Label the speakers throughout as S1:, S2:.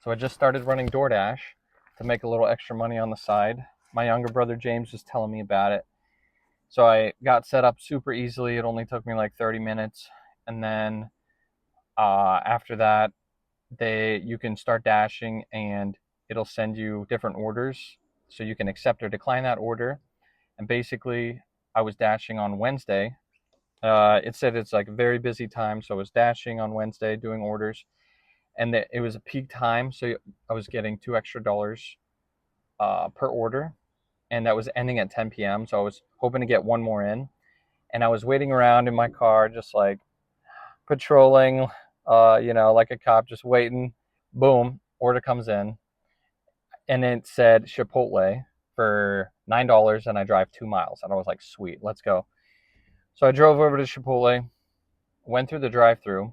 S1: So I just started running DoorDash to make a little extra money on the side. My younger brother James was telling me about it. So I got set up super easily. It only took me like 30 minutes. And then after that, you can start dashing and it'll send you different orders. So you can accept or decline that order. And basically, I was dashing on Wednesday. It said it's like a very busy time. So I was dashing on Wednesday doing orders. And it was a peak time. So I was getting $2 extra per order, and that was ending at 10 p.m. So I was hoping to get one more in, and I was waiting around in my car, just like patrolling, like a cop, just waiting. Boom, order comes in, and it said Chipotle for $9, and I drive 2 miles, and I was like, sweet, let's go. So I drove over to Chipotle, went through the drive-through,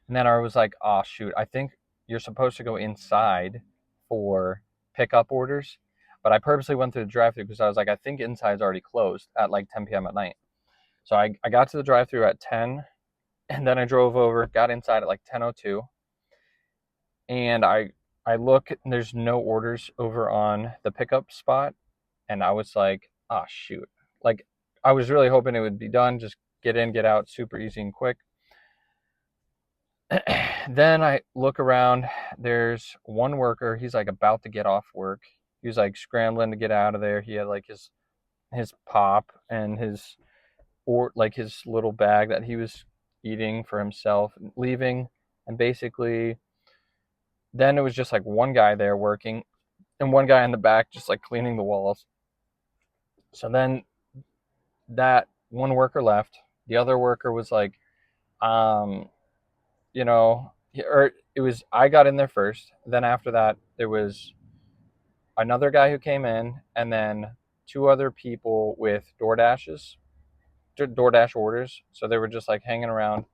S1: and then I was like, oh shoot, I think you're supposed to go inside for pickup orders. But I purposely went through the drive-through because I was like, I think inside's already closed at like 10 p.m. at night. So I got to the drive-through at 10, and then I drove over, got inside at like 10:02, and I look, and there's no orders over on the pickup spot, and I was like, oh shoot. Like I was really hoping it would be done, just get in, get out, super easy and quick. Then I look around. There's one worker. He's like about to get off work. He was like scrambling to get out of there. He had like his pop and his little bag that he was eating for himself, leaving, and basically then it was just like one guy there working and one guy in the back just like cleaning the walls. So then that one worker left. The other worker was like, um, or it was I got in there first. Then after that, there was another guy who came in, and then two other people with DoorDash orders. So they were just like hanging around.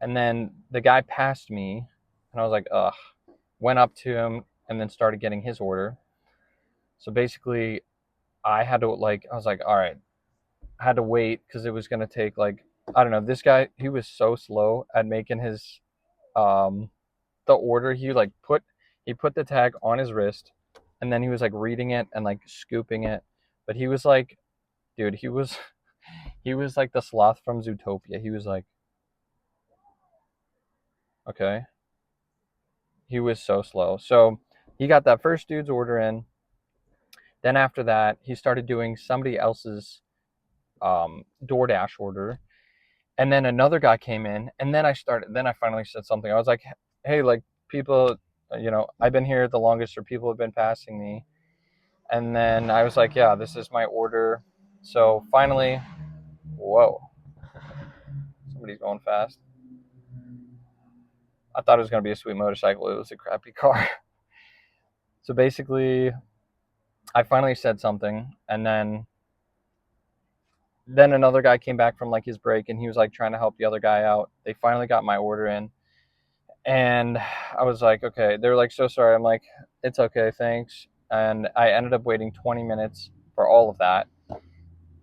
S1: And then the guy passed me, and I was like, ugh. Went up to him and then started getting his order. So basically, I was like, all right, I had to wait because it was gonna take like, I don't know. This guy, he was so slow at making his um the order. He put the tag on his wrist, and then he was like reading it and like scooping it. But he was like, dude, he was like the sloth from Zootopia. He was like, okay. He was so slow. So he got that first dude's order in. Then after that, he started doing somebody else's DoorDash order. And then another guy came in, and then I finally said something. I was like, hey, like people, I've been here the longest, or people have been passing me. And then I was like, yeah, this is my order. So finally, whoa, somebody's going fast. I thought it was going to be a sweet motorcycle. It was a crappy car. So basically, I finally said something, and then another guy came back from like his break, and he was like trying to help the other guy out. They finally got my order in, and I was like, okay. They're like, so sorry. I'm like, it's okay, thanks. And I ended up waiting 20 minutes for all of that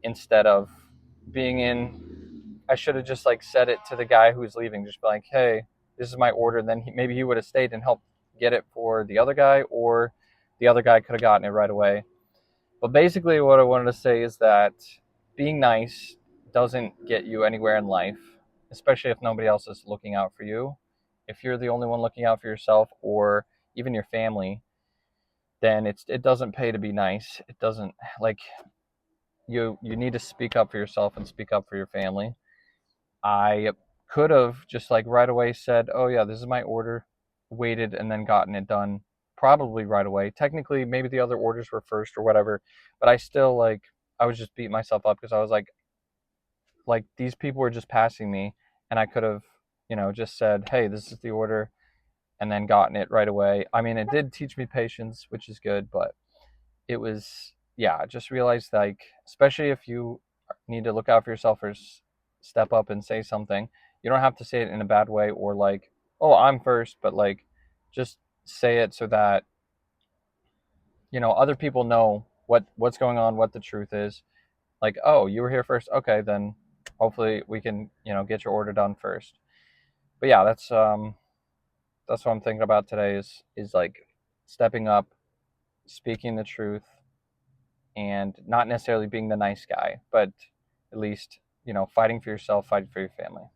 S1: instead of being in. I should have just like said it to the guy who was leaving, just be like, hey, this is my order. And then maybe he would have stayed and helped get it for the other guy, or the other guy could have gotten it right away. But basically, what I wanted to say is that being nice doesn't get you anywhere in life, especially if nobody else is looking out for you. If you're the only one looking out for yourself, or even your family, then it doesn't pay to be nice. It doesn't, like, you need to speak up for yourself and speak up for your family. I could have just like right away said, "Oh yeah, this is my order," waited and then gotten it done probably right away. Technically, maybe the other orders were first or whatever, but I still like I was just beating myself up because I was like these people were just passing me, and I could have, just said, "Hey, this is the order," and then gotten it right away. I mean, it did teach me patience, which is good, but it was, yeah, I just realized, like, especially if you need to look out for yourself, or step up and say something, you don't have to say it in a bad way, or like, oh, I'm first, but like just say it so that other people know what's going on, what the truth is. Like, oh, you were here first, okay, then hopefully we can get your order done first. But yeah, that's that's what I'm thinking about today is like stepping up, speaking the truth, and not necessarily being the nice guy, but at least, fighting for yourself, fighting for your family.